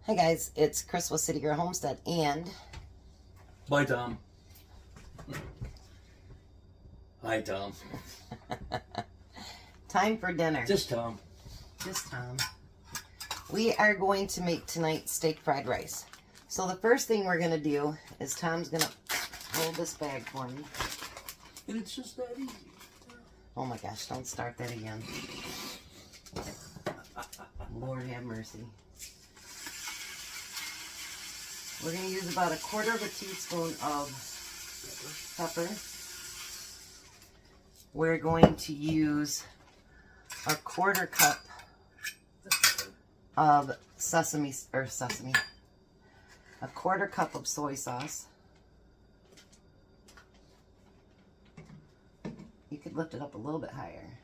Hi guys, it's Chris with City Girl Homestead and... Bye, Tom. Hi, Tom. Time for dinner. Just Tom. Just Tom. We are going to make tonight steak fried rice. So the first thing we're going to do is Tom's going to hold this bag for me. And it's just that easy. Oh my gosh, don't start that again. Lord have mercy. We're going to use about 1/4 teaspoon of pepper. We're going to use 1/4 cup of sesame, 1/4 cup of soy sauce. You could lift it up a little bit higher.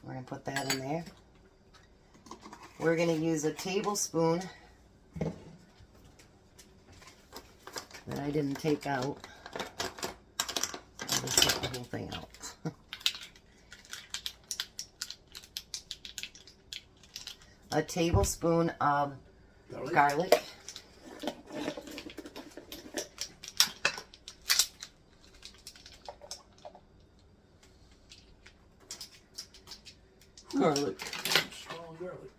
We're going to put that in there. We're going to use a tablespoon that I didn't take out. I'll just take the whole thing out. A tablespoon of garlic. Garlic. Strong garlic.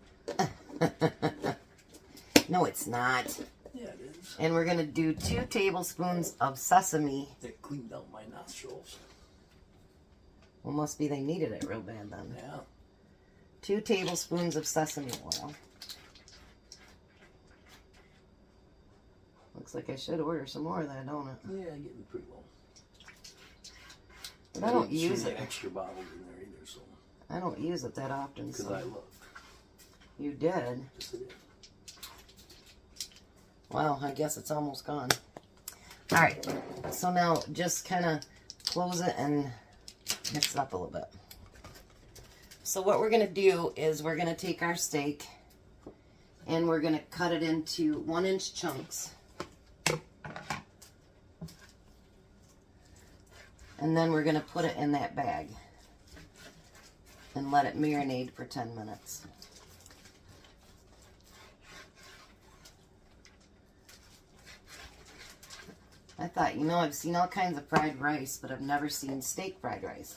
No, it's not. Yeah, it is. And we're going to do 2 tablespoons of sesame. It cleaned out my nostrils. Well, must be they needed it real bad then. Yeah. 2 tablespoons of sesame oil. Looks like I should order some more of that, don't it? Yeah, getting pretty low. But I don't use it. it. Extra bottles in there either, so. I don't use it that often. Because So. I look. You did? Just it. Well, I guess it's almost gone. Alright, so now just kind of close it and mix it up a little bit. So what we're going to do is we're going to take our steak and we're going to cut it into 1-inch chunks. And then we're going to put it in that bag and let it marinate for 10 minutes. I thought, you know, I've seen all kinds of fried rice, but I've never seen steak fried rice.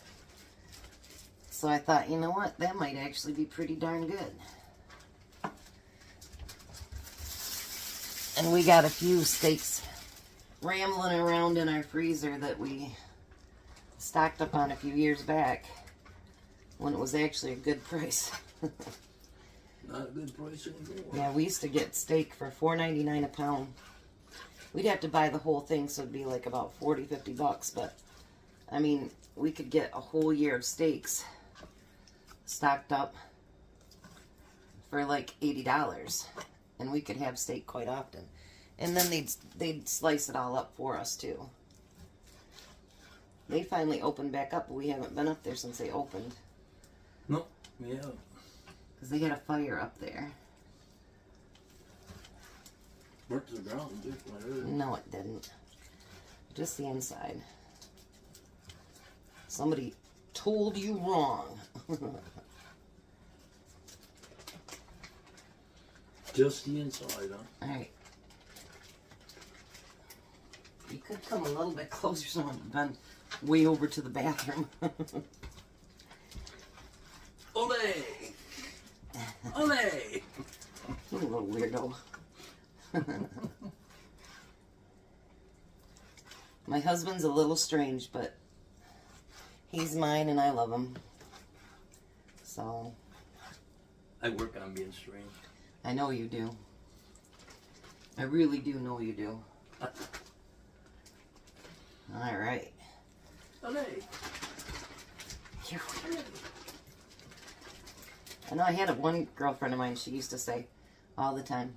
So I thought, you know what, that might actually be pretty darn good. And we got a few steaks rambling around in our freezer that we stocked up on a few years back when it was actually a good price. Not a good price anymore. Yeah, we used to get steak for $4.99 a pound. We'd have to buy the whole thing, so it'd be like about 40, 50 bucks. But, I mean, we could get a whole year of steaks stocked up for like $80. And we could have steak quite often. And then they'd slice it all up for us, too. They finally opened back up, but we haven't been up there since they opened. No, yeah. Because they had a fire up there. Burnt to the ground, too. No, it didn't. Just the inside. Somebody told you wrong. Just the inside, huh? Alright. You could come a little bit closer so I've been way over to the bathroom. Ole! Ole! You little weirdo. My husband's a little strange, but he's mine and I love him. So. I work on being strange. I know you do. I really do know you do. Alright. Ole! I know I had one girlfriend of mine, she used to say all the time,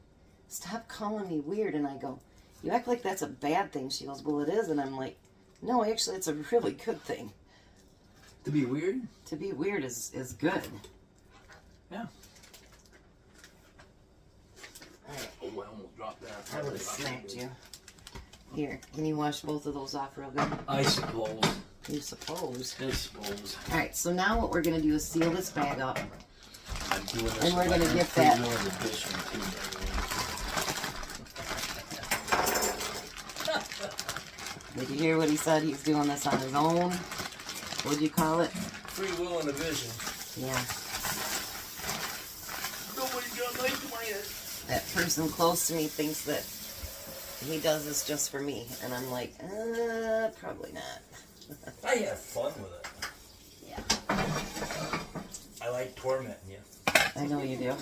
"Stop calling me weird." And I go, "You act like that's a bad thing." She goes, "Well, it is." And I'm like, "No, actually, it's a really good thing." To be weird? To be weird is good. Yeah. Alright. Oh, I almost dropped that. I would have smacked you. Here, can you wash both of those off real good? I suppose. You suppose. I suppose. Alright, so now what we're going to do is seal this bag up. I'm doing this. And we're in gonna my get free that. will edition, too, by Did you hear what he said? He's doing this on his own. What'd you call it? the way. Free will and a vision. Yeah. Nobody's gonna like my head. That person close to me thinks that he does this just for me. And I'm like, probably not. I have fun with it. Yeah. I like tormenting you. I know you do.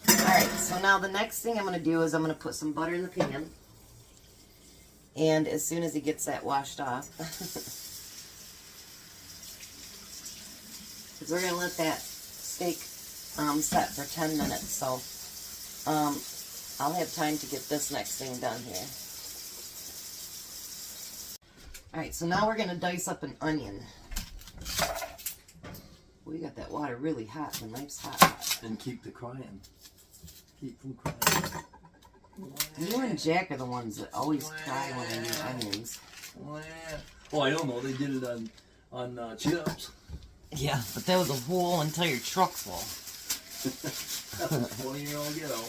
Alright, so now the next thing I'm going to do is I'm going to put some butter in the pan. And as soon as he gets that washed off, because we're going to let that steak set for 10 minutes. So I'll have time to get this next thing done here. Alright, so now we're going to dice up an onion. We got that water really hot. The knife's hot. And keep the crying. Keep from crying. You and Jack are the ones that always cry when I eat onions. Oh, I don't know. They did it on chips. Yeah, but that was a whole entire truck full. That was 20-year-old ghetto.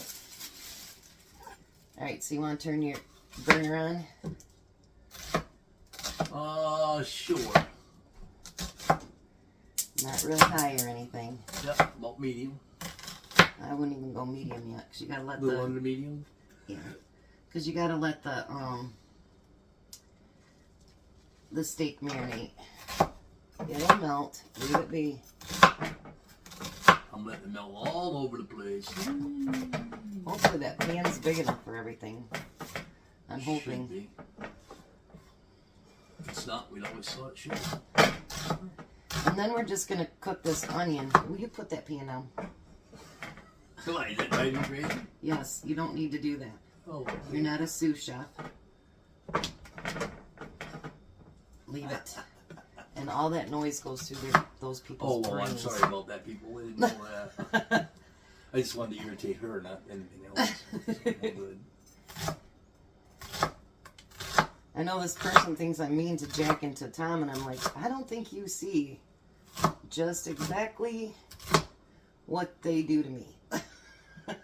Alright, so you want to turn your burner on? Sure. Not real high or anything. Yep, about medium. I wouldn't even go medium yet, because you gotta let Little under medium. yeah, because you gotta let the steak marinate. It'll melt. Leave it be. I'm letting it melt all over the place. Hopefully that pan's big enough for everything. I'm Should hoping. be. If it's not, we'd always thought it should. And then we're just gonna cook this onion. Will you put that pan down? Why, is that right and crazy? Yes, you don't need to do that. Oh, You're not a sous chef. Leave it. And all that noise goes through those people's well, I'm brains. sorry about that, people. I didn't know that. I just wanted to irritate her, not anything else. It's no good. I know this person thinks I'm mean to Jack and to Tom, and I'm like, I don't think you see just exactly what they do to me.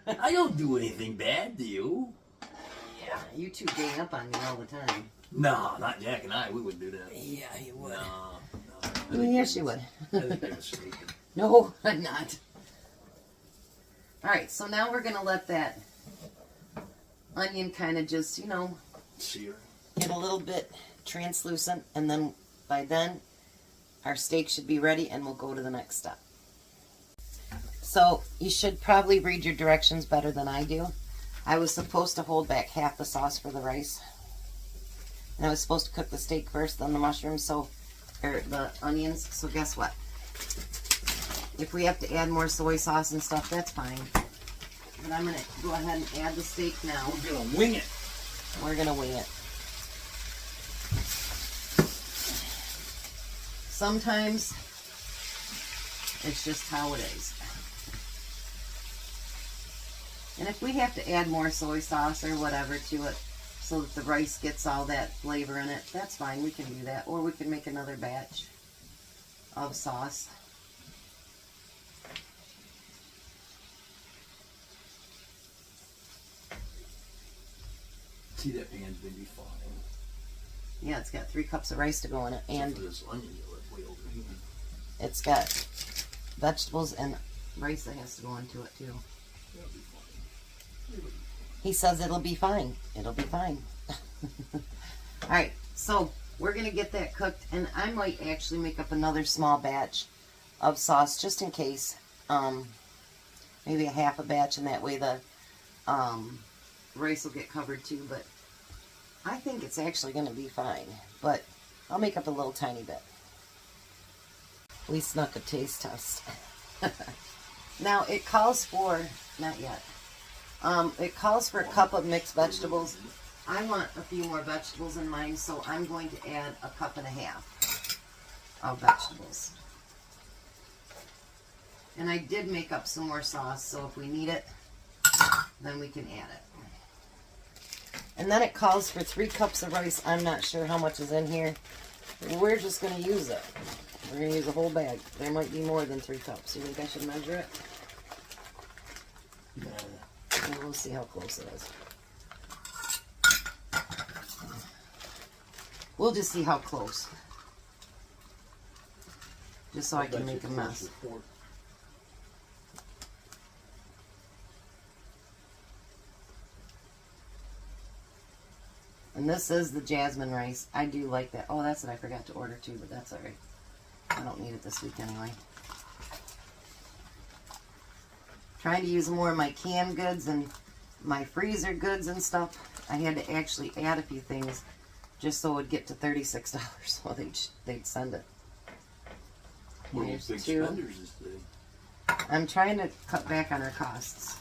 I don't do anything bad to you. Yeah, you two gang up on me all the time. No, not Jack and I. We wouldn't do that. Yeah, you would. No. Yes, you would. I think they're mistaken. No, I'm not. Alright, so now we're going to let that onion kind of just, Sear. get a little bit translucent, and then by then our steak should be ready and we'll go to the next step. So you should probably read your directions better than I do. I was supposed to hold back half the sauce for the rice, and I was supposed to cook the steak first, then the mushrooms, or the onions. So guess what? If we have to add more soy sauce and stuff, that's fine. But I'm going to go ahead and add the steak now. We're going to wing it. We're going to wing it. Sometimes it's just how it is. And if we have to add more soy sauce or whatever to it so that the rice gets all that flavor in it, that's fine. We can do that. Or we can make another batch of sauce. See, that pan's been defined. Yeah, it's got 3 cups of rice to go in it. And for this onion, you look way over here. it's got vegetables and rice that has to go into it too. That'll be fine. He says it'll be fine. It'll be fine. Alright, so we're going to get that cooked, and I might actually make up another small batch of sauce just in case. Maybe a half a batch, and that way the rice will get covered too, but I think it's actually going to be fine. But I'll make up a little tiny bit. We snuck a taste test. Now it calls for, not yet, it calls for a cup of mixed vegetables. I want a few more vegetables in mine, so I'm going to add a cup and a half of vegetables. And I did make up some more sauce, so if we need it, then we can add it. And then it calls for 3 cups of rice. I'm not sure how much is in here. We're just going to use it. We're going to use a whole bag. There might be more than 3 cups. You think I should measure it? And we'll see how close it is. We'll just see how close. Just so I can make a mess. And this is the jasmine rice. I do like that. Oh, that's what I forgot to order too, but that's alright. I don't need it this week anyway. Trying to use more of my canned goods and my freezer goods and stuff. I had to actually add a few things just so it would get to $36 so they'd send it. One of those big spenders is the... I'm trying to cut back on our costs.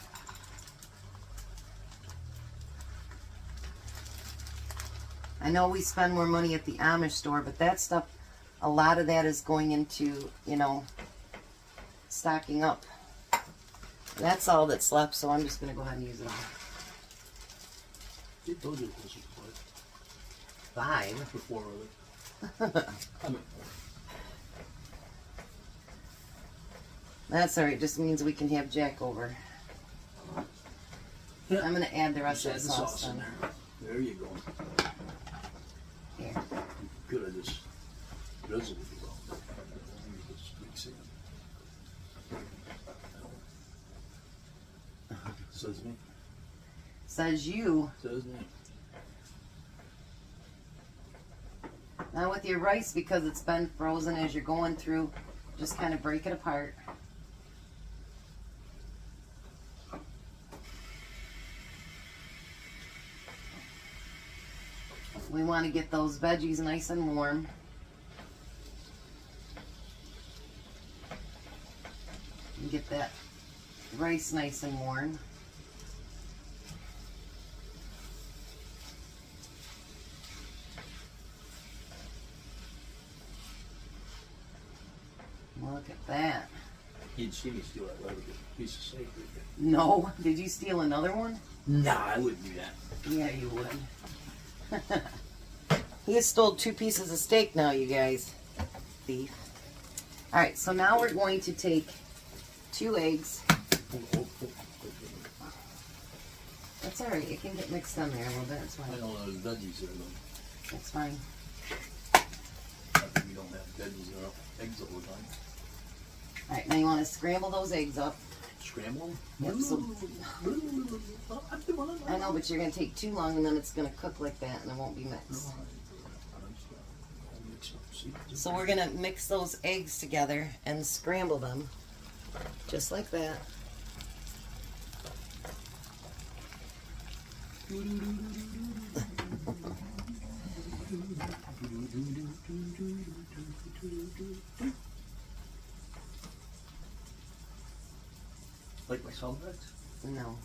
I know we spend more money at the Amish store, but that stuff, a lot of that is going into, you know, stocking up. That's all that's left, so I'm just going to go ahead and use it all. It told you this was 5? for 4 of it. I mean, That's alright, just means we can have Jack over. yeah. I'm going to add the rest Just of the add sauce in then. there. There you go. Here. Could have just drizzled it well. Just mix it. Says me. Says you. Says me. Now with your rice, because it's been frozen as you're going through, just kind of break it apart. We want to get those veggies nice and warm. And get that rice nice and warm. Look at that. You'd see me steal that little piece of steak right there. No? Did you steal another one? Nah, I wouldn't do that. Yeah, you would. He has stole 2 pieces of steak now, you guys. Thief. Alright, so now we're going to take 2 eggs. That's alright, it can get mixed in there a little bit. It's fine. I know those veggies there, though. It's fine. I think we don't have veggies in our eggs all the time. Alright, now you want to scramble those eggs up. Scramble them? Yep, so I know, but you're going to take too long and then it's going to cook like that and it won't be mixed. So we're going to mix those eggs together and scramble them. Just like that. Like my salt eggs? No.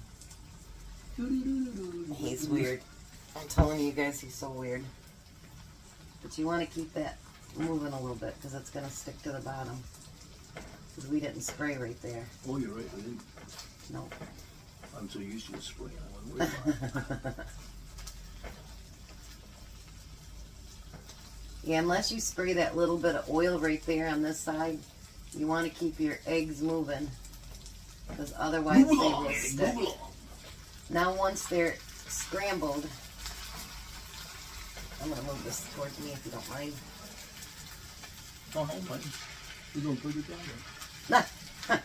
He's weird. I'm telling you guys, he's so weird. But you want to keep that moving a little bit because it's going to stick to the bottom. Because we didn't spray right there. Oh, you're right, we didn't. No. I'm so used to a spray, I wasn't worried about it. Yeah, unless you spray that little bit of oil right there on this side, you want to keep your eggs moving. Because otherwise they will stick. Now once they're scrambled, I'm going to move this towards me if you don't mind. Oh, fine. We're doing pretty good job there.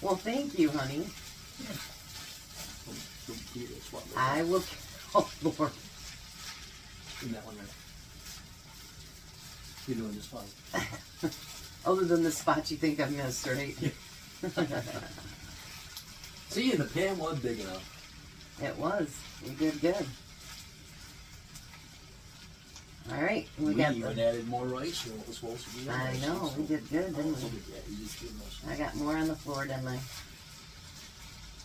Well, thank you, honey. Yeah. Don't eat it, swap it. I will. Oh, Lord. In that one there. You're doing just fine. Other than the spot you think I'm missed, right? See, the pan was big enough. It was. We did good. All right. We got even added more rice than what was supposed to be. I know. We did good, didn't we? You just did most. I got more on the floor, didn't I?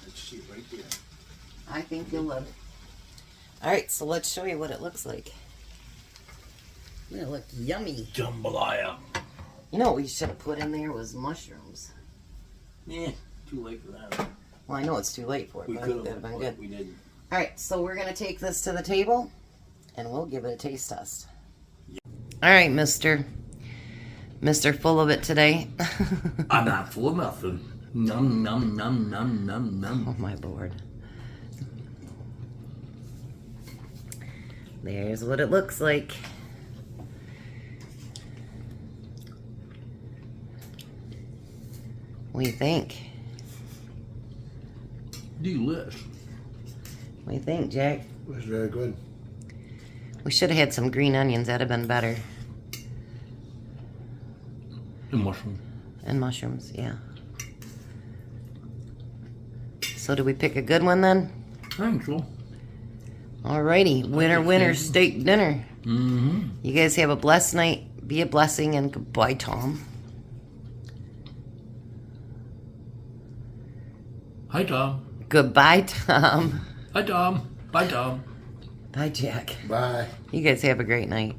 Let's see it right there. I think you'll love it. All right, so let's show you what it looks like. It look yummy. Jambalaya. You know what we should have put in there was mushrooms. Yeah, too late for that. Well, I know it's too late for it, We but I could think that'd have, have but been good. we didn't. All right, so we're going to take this to the table, and we'll give it a taste test. All right, Mr. Mr. Full of it today. I'm not full of nothing. Num, num, num, num, num, num. Oh my Lord. There's what it looks like. What do you think? Delish. What do you think, Jack? It was very good. We should have had some green onions. That'd have been better. And mushroom. And mushrooms, yeah. So do we pick a good one then? I think so. Alrighty, winner, winner, steak dinner. Mm-hmm. You guys have a blessed night. Be a blessing, and goodbye, Tom. Hi, Tom. Goodbye, Tom. Hi, Tom. Bye, Tom. Bye, Jack. Bye. You guys have a great night.